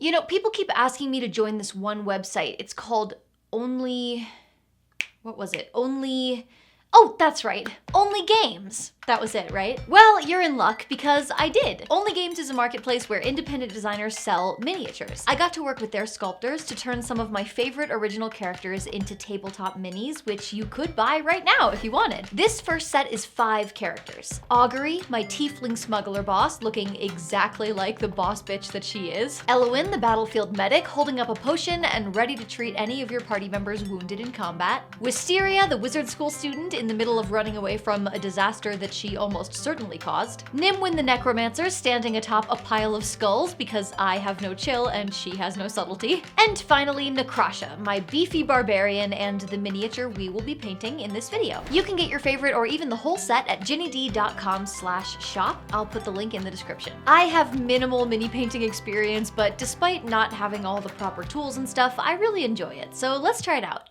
You know, people keep asking me to join this one website. It's called Only... what was it? Oh, that's right. Only Games. That was it, right? Well, you're in luck because I did. Only Games is a marketplace where independent designers sell miniatures. I got to work with their sculptors to turn some of my favorite original characters into tabletop minis, which you could buy right now if you wanted. This first set is 5 characters. Augury, my tiefling smuggler boss, looking exactly like the boss bitch that she is. Elowyn, the battlefield medic, holding up a potion and ready to treat any of your party members wounded in combat. Wisteria, the wizard school student in the middle of running away from a disaster that she almost certainly caused. Nimwin the necromancer, standing atop a pile of skulls because I have no chill and she has no subtlety. And finally, Necrasha, my beefy barbarian and the miniature we will be painting in this video. You can get your favorite or even the whole set at ginnyd.com/shop. I'll put the link in the description. I have minimal mini painting experience, but despite not having all the proper tools and stuff, I really enjoy it, so let's try it out.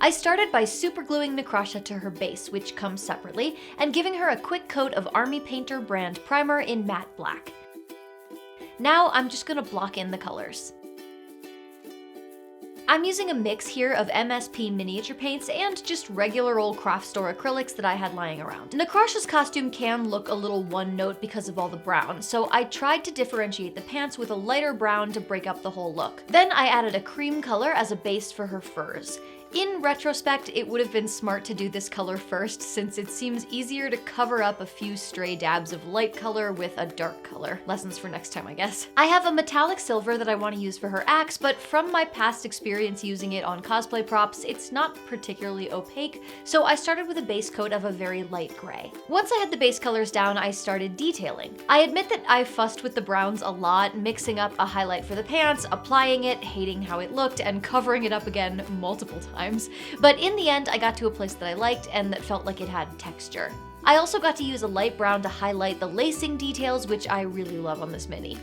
I started by supergluing Necrasha to her base, which comes separately, and giving her a quick coat of Army Painter brand primer in matte black. Now I'm just gonna block in the colors. I'm using a mix here of MSP miniature paints and just regular old craft store acrylics that I had lying around. Necrasha's costume can look a little one note because of all the brown, so I tried to differentiate the pants with a lighter brown to break up the whole look. Then I added a cream color as a base for her furs. In retrospect, it would have been smart to do this color first since it seems easier to cover up a few stray dabs of light color with a dark color. Lessons for next time, I guess. I have a metallic silver that I want to use for her axe, but from my past experience using it on cosplay props, it's not particularly opaque, so I started with a base coat of a very light gray. Once I had the base colors down, I started detailing. I admit that I fussed with the browns a lot, mixing up a highlight for the pants, applying it, hating how it looked, and covering it up again multiple times. But in the end, I got to a place that I liked and that felt like it had texture. I also got to use a light brown to highlight the lacing details, which I really love on this mini.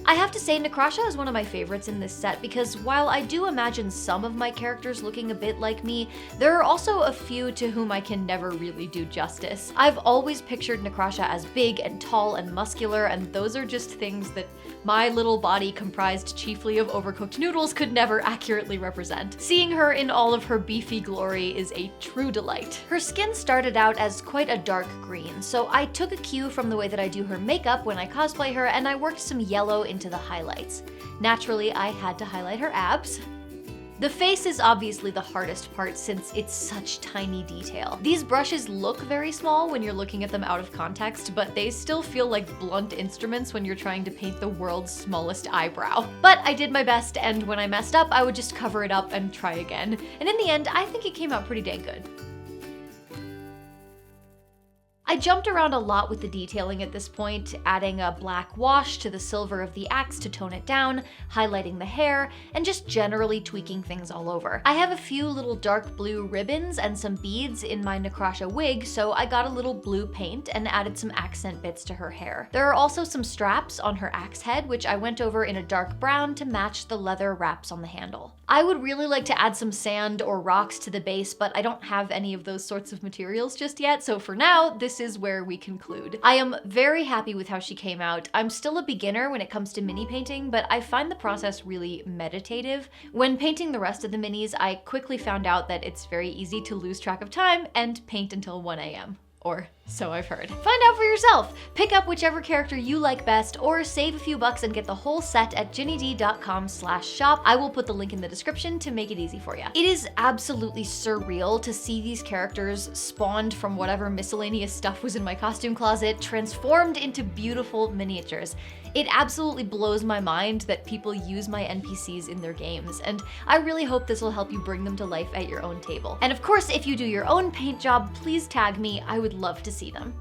I have to say, Necrasha is one of my favorites in this set because while I do imagine some of my characters looking a bit like me, there are also a few to whom I can never really do justice. I've always pictured Necrasha as big and tall and muscular, and those are just things that my little body comprised chiefly of overcooked noodles could never accurately represent. Seeing her in all of her beefy glory is a true delight. Her skin started out as quite a dark green, so I took a cue from the way that I do her makeup when I cosplay her, and I worked some yellow into the highlights. Naturally, I had to highlight her abs. The face is obviously the hardest part since it's such tiny detail. These brushes look very small when you're looking at them out of context, but they still feel like blunt instruments when you're trying to paint the world's smallest eyebrow. But I did my best, and when I messed up, I would just cover it up and try again. And in the end, I think it came out pretty dang good. I jumped around a lot with the detailing at this point, adding a black wash to the silver of the axe to tone it down, highlighting the hair, and just generally tweaking things all over. I have a few little dark blue ribbons and some beads in my Necrasha wig, so I got a little blue paint and added some accent bits to her hair. There are also some straps on her axe head, which I went over in a dark brown to match the leather wraps on the handle. I would really like to add some sand or rocks to the base, but I don't have any of those sorts of materials just yet, so for now, this is where we conclude. I am very happy with how she came out. I'm still a beginner when it comes to mini painting, but I find the process really meditative. When painting the rest of the minis, I quickly found out that it's very easy to lose track of time and paint until 1 a.m. Or so I've heard. Find out for yourself. Pick up whichever character you like best, or save a few bucks and get the whole set at ginnyd.com/shop. I will put the link in the description to make it easy for you. It is absolutely surreal to see these characters spawned from whatever miscellaneous stuff was in my costume closet, transformed into beautiful miniatures. It absolutely blows my mind that people use my NPCs in their games, and I really hope this will help you bring them to life at your own table. And of course, if you do your own paint job, please tag me. I would love to see them.